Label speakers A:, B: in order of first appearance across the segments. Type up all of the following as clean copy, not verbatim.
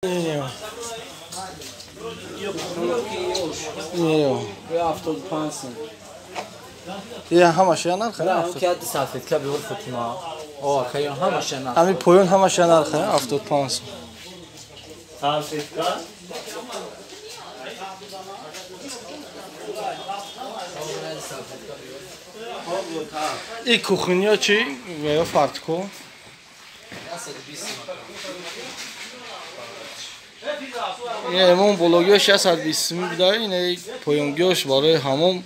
A: اینو
B: به 75 سنت
A: یه همش یا نرخه
B: لا اون که ساعت که به غرفه ما خیلی همش نه
A: همین پایون همش یا نرخه 75
C: ساعت
A: این کوخونیا چی؟ یا فارتکو یه همون بلوگیش 120 میده اینه پایونگیش برای همون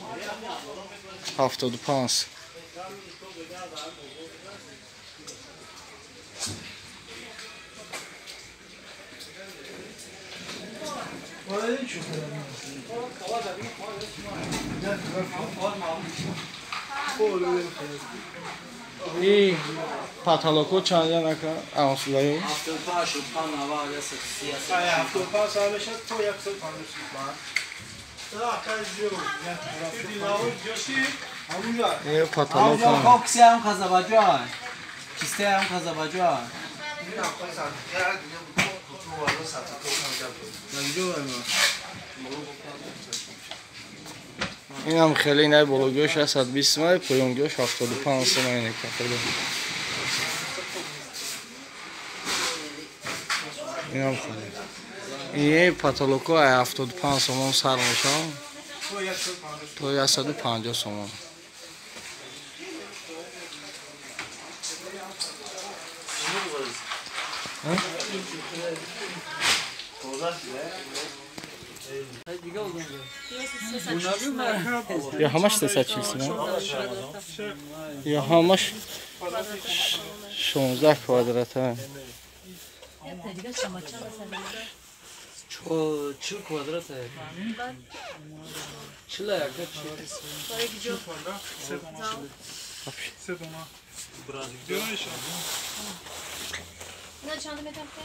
A: 75 این پاتالوکو چند یا نکن اونسلایو
B: 75 پان نوار یا 30
C: 75 سالش است تو 150 تومان
A: یه پاتالوکو
B: کوکسی هم آذربایجان کیسته هم آذربایجان
A: این هم خیلی نه بلوگیش 120 ماه پایونگیش 75 ماه اینه که خیلی این هم خیلی این پاتالوکو 75 سومون سر میشم تو 150 سومون یا همش 340 یا همش 16 کوادراته
B: چه کوادراته چلا yakın
D: Ne çandı metal ki?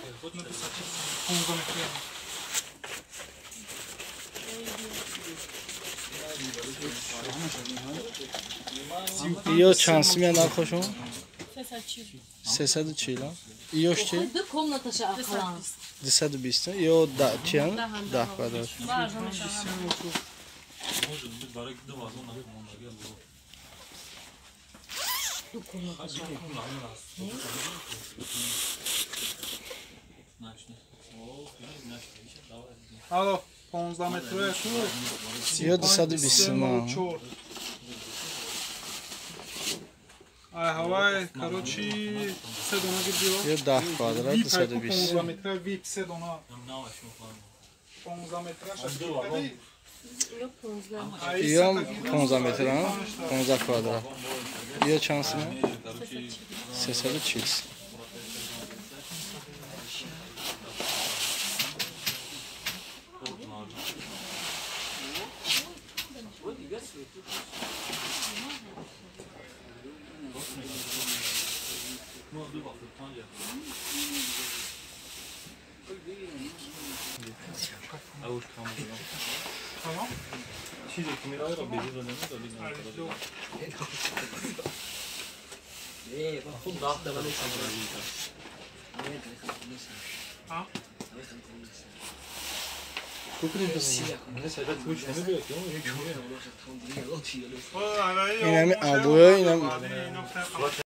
A: یا چانسی میاد نخوشم 340 یوش چی؟
D: Dı komnata şey akalan.
A: 220 یا چیان 10 کوادرات
D: Dı komnata şey akalan.
C: Alo 15 metre tu
A: یا 220 ما
C: ай ҳавай короче се дона гирдиё
A: یا 10 کوادرات 220
C: 15 метра вип се дона 15 метра шади
D: Yok pozlar.
A: یا 15 متر 15 کوادرات یا چانسی میاد 340
C: tamam
E: چیزی که میرای را بدید و نمیدادید
B: خوب داخته ولی
C: ha
A: این همین ابوه این هم